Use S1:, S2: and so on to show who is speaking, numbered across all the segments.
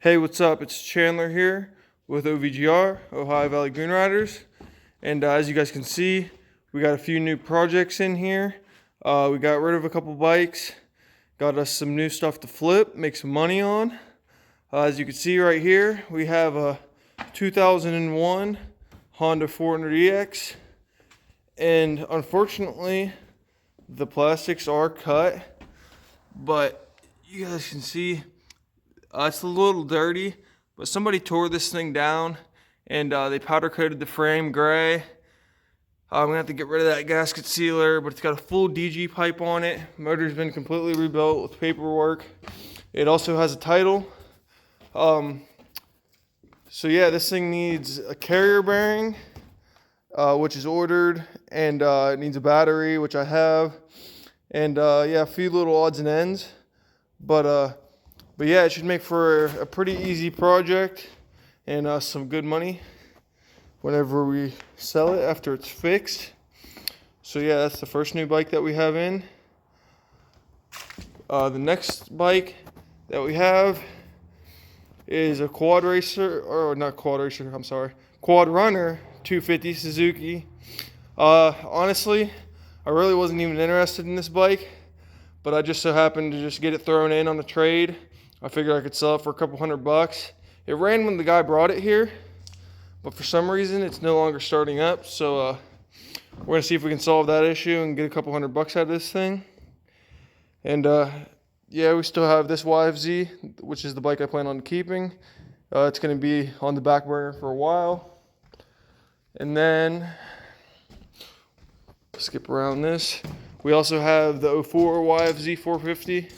S1: Hey, what's up? It's Chandler here with OVGR, Ohio Valley Green Riders. And as you guys can see, we got a few new projects in here. We got rid of a couple bikes, got us some new stuff to flip, make some money on. As you can see right here, we have a 2001 Honda 400EX. And unfortunately, the plastics are cut, but you guys can see it's a little dirty, but somebody tore this thing down and they powder coated the frame gray. I'm gonna have to get rid of that gasket sealer, but it's got a full DG pipe on it. Motor's been completely rebuilt with paperwork. It also has a title. So yeah, this thing needs a carrier bearing, which is ordered, and it needs a battery, which I have, and yeah, a few little odds and ends, but yeah, it should make for a pretty easy project and some good money whenever we sell it after it's fixed. So yeah, that's the first new bike that we have in. The next bike that we have is a quad runner 250 Suzuki. Honestly, I really wasn't even interested in this bike, but I just so happened to just get it thrown in on a trade. I figured I could sell it for a couple $100. It ran when the guy brought it here, but for some reason it's no longer starting up. So we're gonna see if we can solve that issue and get a couple $100 out of this thing. And yeah, we still have this YFZ, which is the bike I plan on keeping. It's gonna be on the back burner for a while. And then skip around this. We also have the 04 YFZ 450.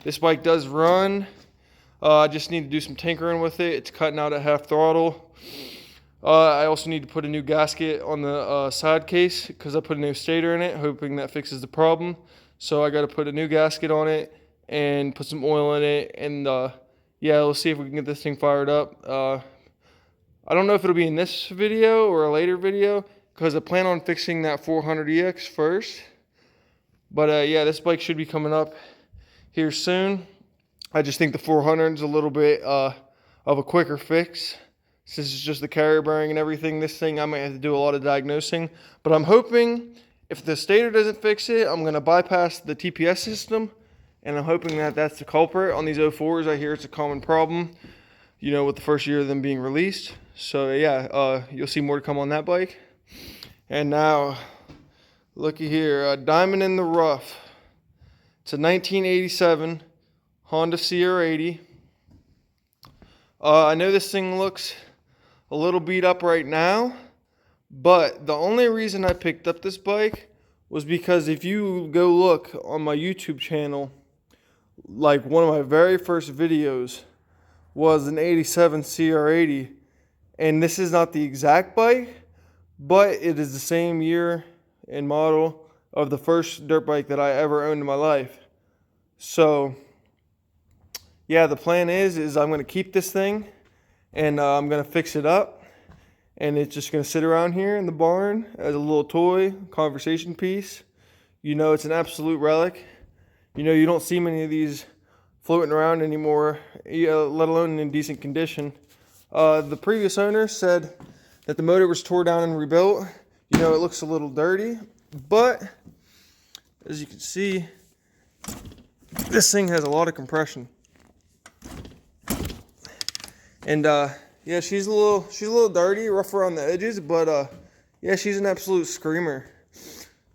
S1: This bike does run. I just need to do some tinkering with it. It's cutting out at half throttle. I also need to put a new gasket on the side case because I put a new stator in it, hoping that fixes the problem. So I got to put a new gasket on it and put some oil in it. And yeah, we'll see if we can get this thing fired up. I don't know if it'll be in this video or a later video because I plan on fixing that 400EX first. But yeah, this bike should be coming up here soon. I just think the 400 is a little bit of a quicker fix. Since it's just the carrier bearing and everything, this thing I might have to do a lot of diagnosing. But I'm hoping if the stator doesn't fix it, I'm going to bypass the TPS system. And I'm hoping that that's the culprit. On these 04s, I hear it's a common problem, you know, with the first year of them being released. So yeah, you'll see more to come on that bike. And now, looky here, a diamond in the rough. It's a 1987 Honda CR80. I know this thing looks a little beat up right now, but the only reason I picked up this bike was because if you go look on my YouTube channel, like one of my very first videos was an 87 CR80, and this is not the exact bike, but it is the same year and model of the first dirt bike that I ever owned in my life. So yeah, the plan is I'm going to keep this thing and I'm going to fix it up, and it's just going to sit around here in the barn as a little toy conversation piece. You know, it's an absolute relic. You know, you don't see many of these floating around anymore, let alone in decent condition. The previous owner said that the motor was tore down and rebuilt. You know, it looks a little dirty, but as you can see, this thing has a lot of compression. And yeah, she's a little dirty, rough around the edges, but yeah, she's an absolute screamer.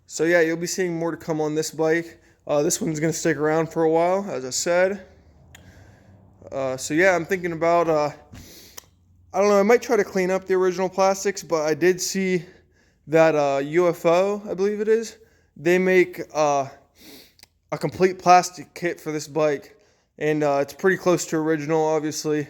S1: So yeah, you'll be seeing more to come on this bike. This one's gonna stick around for a while, as I said. So yeah, I'm thinking about I don't know, I might try to clean up the original plastics, but I did see that UFO, I believe it is, they make a complete plastic kit for this bike, and it's pretty close to original, obviously.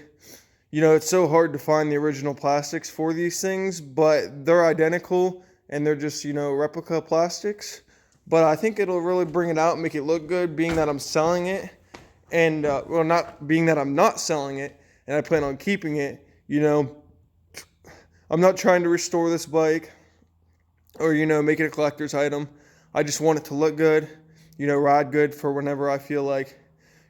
S1: You know, it's so hard to find the original plastics for these things, but they're identical and they're just, you know, replica plastics. But I think it'll really bring it out and make it look good, being that I'm selling it, and well, not being that I'm not selling it and I plan on keeping it. You know, I'm not trying to restore this bike or, you know, make it a collector's item. I just want it to look good, you know, ride good for whenever I feel like,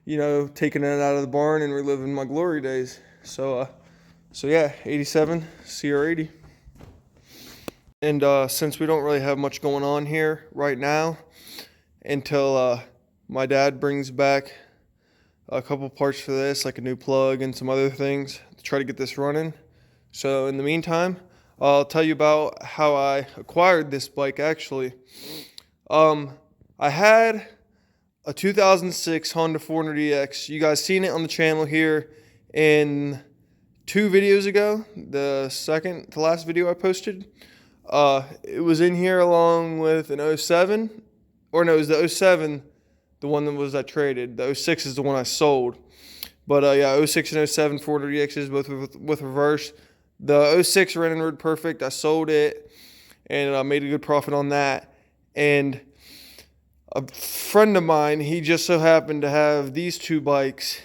S1: you know, taking it out of the barn and reliving my glory days. So yeah, 87 CR80. And since we don't really have much going on here right now until my dad brings back a couple parts for this, like a new plug and some other things to try to get this running. So in the meantime, I'll tell you about how I acquired this bike actually. I had a 2006 Honda 400EX. You guys seen it on the channel here in 2 videos ago. The second to last video I posted. It was in here along with an 07, or no, it was the 07, the one that was I traded. The 06 is the one I sold. But yeah, 06 and 07 400EXs, both with reverse. The 06 ran and rode perfect. I sold it, and I made a good profit on that. And a friend of mine, he just so happened to have these 2 bikes.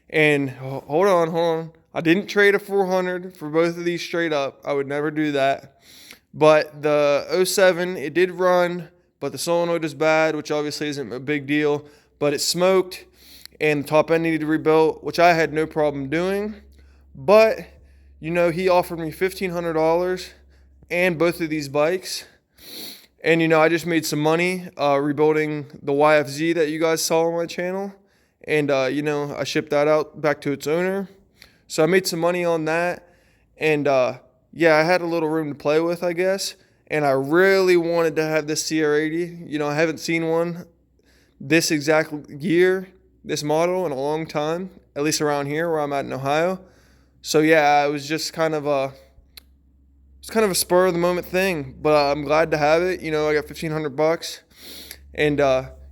S1: And hold on. I didn't trade a 400 for both of these straight up. I would never do that. But the 07, it did run, but the solenoid was bad, which obviously isn't a big deal. But it smoked, and the top end needed to be rebuilt, which I had no problem doing. But, you know, he offered me $1,500 and both of these bikes. And, you know, I just made some money rebuilding the YFZ that you guys saw on my channel. And, you know, I shipped that out back to its owner. So I made some money on that. And, yeah, I had a little room to play with, I guess, and I really wanted to have this CR80. You know, I haven't seen one this exact year, this model, in a long time, at least around here where I'm at in Ohio. So yeah, it was just kind of a spur of the moment thing, but I'm glad to have it. You know, I got $1,500, and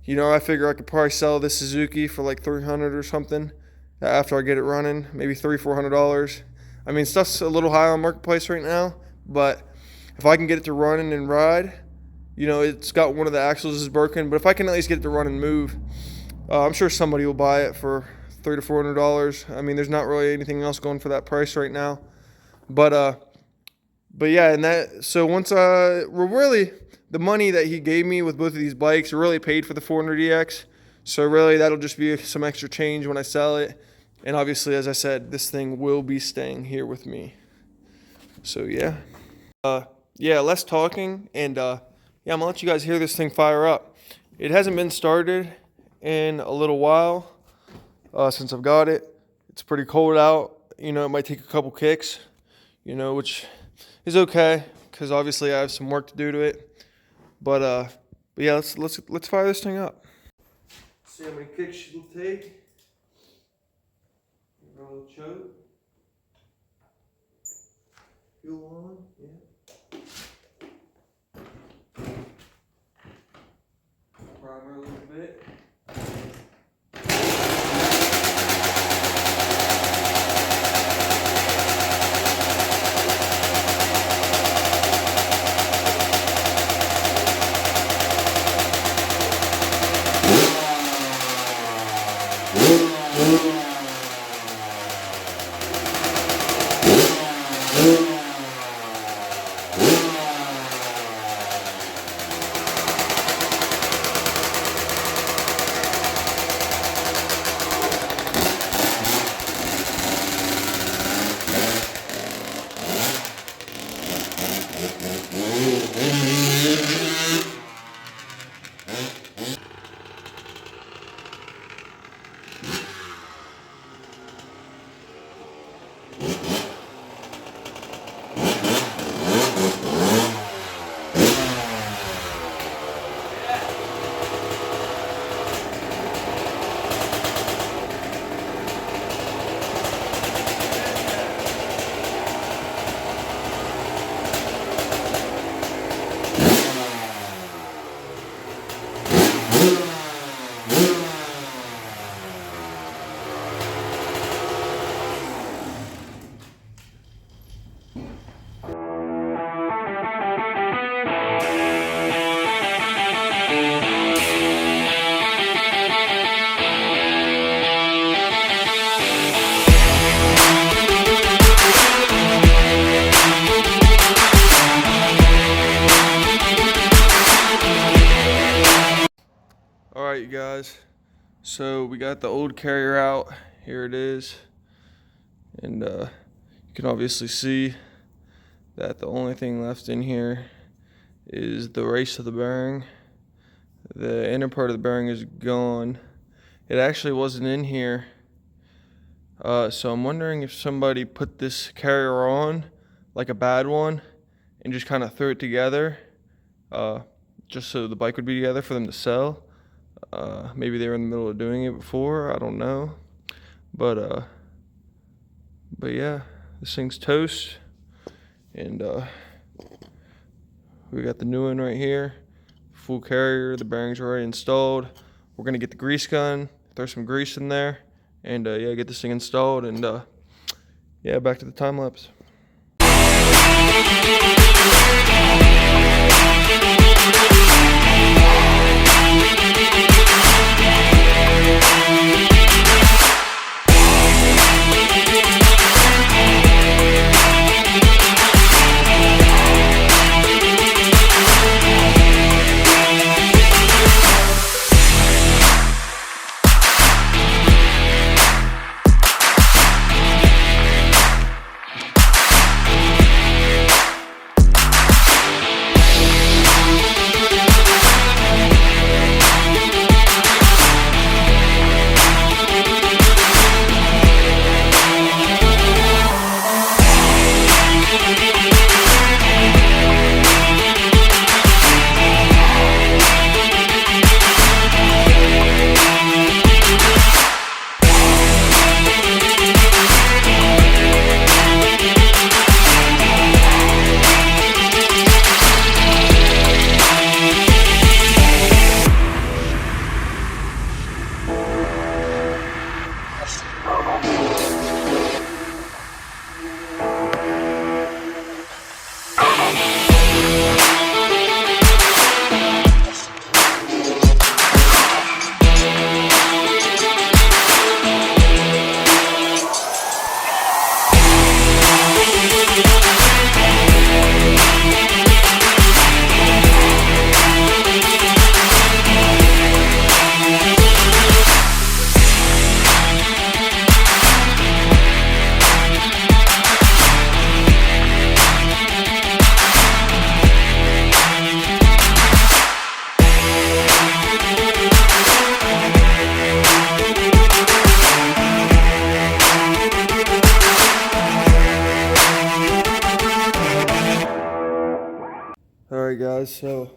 S1: you know, I figure I could probably sell this Suzuki for like $300 or something after I get it running, maybe $300-400. I mean, stuff's a little high on marketplace right now, but if I can get it to run and ride, you know, it's got one of the axles is broken, but if I can at least get it to run and move, I'm sure somebody will buy it for $300-400. I mean, there's not really anything else going for that price right now, but yeah, and that, so once really the money that he gave me with both of these bikes really paid for the 400EX, so really that'll just be some extra change when I sell it. And obviously, as I said, this thing will be staying here with me. So yeah. Yeah, less talking, and yeah, I'm gonna let you guys hear this thing fire up. It hasn't been started in a little while since I've got it. It's pretty cold out. You know, it might take a couple kicks, you know, which is okay, because obviously I have some work to do to it. But yeah, let's fire this thing up. See how many kicks she will take. Roll choke. Fuel on, yeah. Primer a little bit. So we got the old carrier out. Here it is. And you can obviously see that the only thing left in here is the race of the bearing. The inner part of the bearing is gone. It actually wasn't in here. So I'm wondering if somebody put this carrier on, like a bad one, and just kind of threw it together, just so the bike would be together for them to sell. Maybe they were in the middle of doing it before, I don't know. But yeah, this thing's toast. And we got the new one right here. Full carrier, the bearings are already installed. We're gonna get the grease gun, throw some grease in there, and yeah, get this thing installed, and yeah, back to the time lapse. Alright guys, so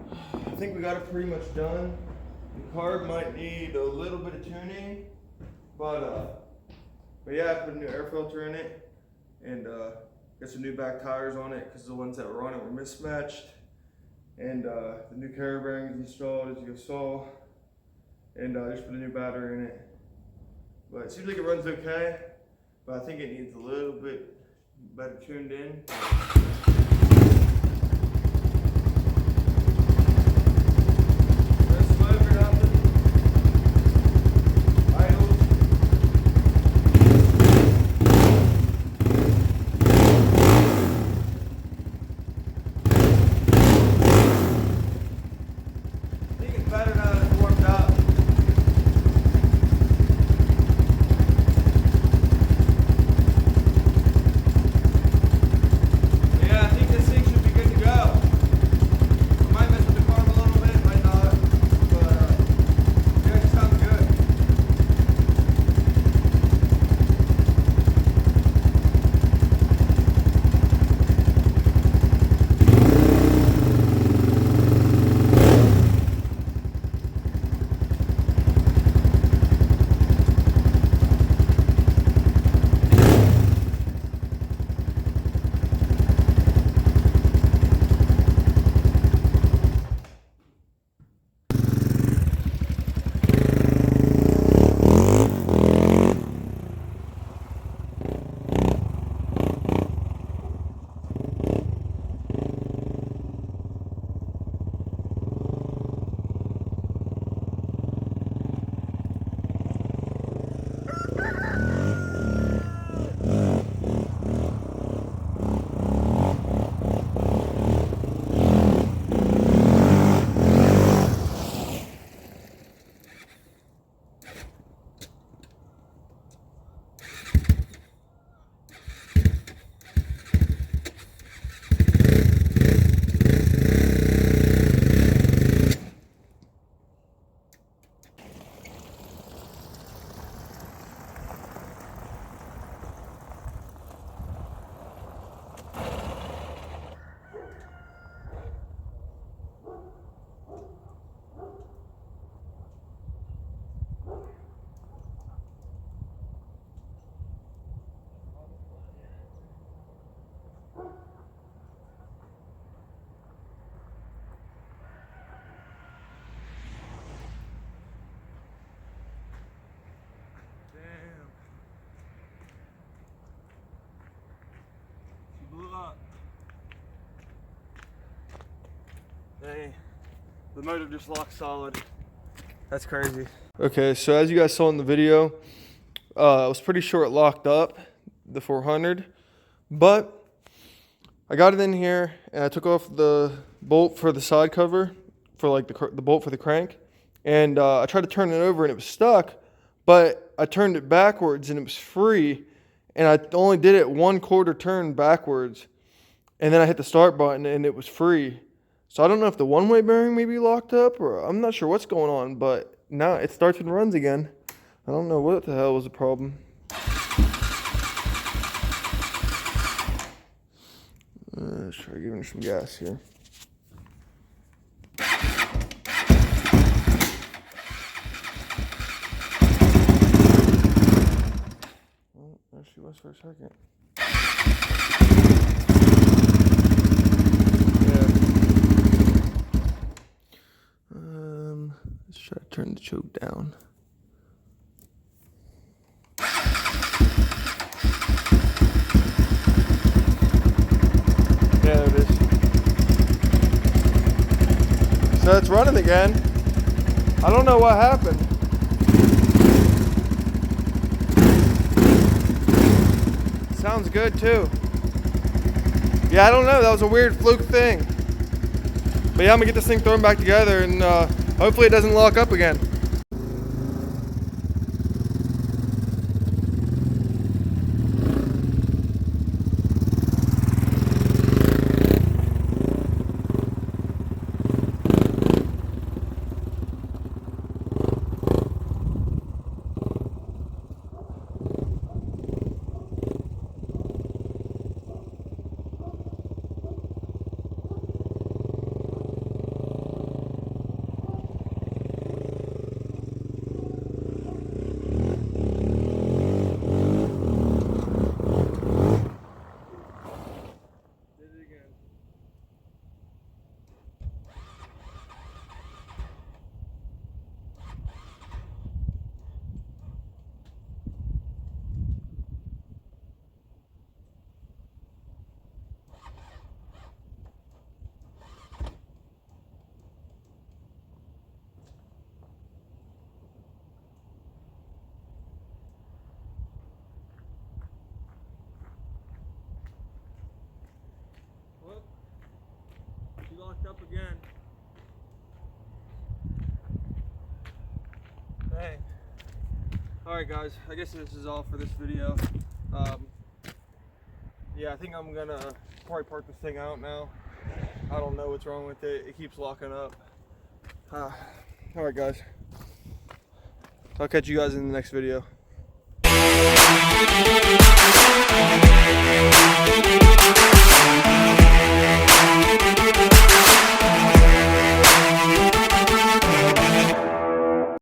S1: I think we got it pretty much done. The carb might need a little bit of tuning, but yeah, I put a new air filter in it, and got some new back tires on it because the ones that were on it were mismatched. And the new carrier bearing is installed, as you guys saw, and I just put a new battery in it. But it seems like it runs okay, but I think it needs a little bit better tuned in. Yeah, The motor just locked solid. That's crazy. Okay, so as you guys saw in the video, I was pretty sure it locked up, the 400, but I got it in here and I took off the bolt for the side cover, for like the bolt for the crank, and I tried to turn it over and it was stuck, but I turned it backwards and it was free, and I only did it 1/4 turn backwards, and then I hit the start button and it was free. So I don't know if the one-way bearing may be locked up, or I'm not sure what's going on, but now it starts and runs again. I don't know what the hell was the problem. Let's try giving it some gas here. Well, there she was for a second. Let's try to turn the choke down. Yeah, there it is. So it's running again. I don't know what happened. Sounds good too. Yeah, I don't know. That was a weird fluke thing. But yeah, I'm gonna get this thing thrown back together and hopefully it doesn't lock up again. Locked up again. Dang. Alright guys, I guess this is all for this video. Yeah, I think I'm gonna probably park this thing out now. I don't know what's wrong with it. It keeps locking up. Alright guys. I'll catch you guys in the next video.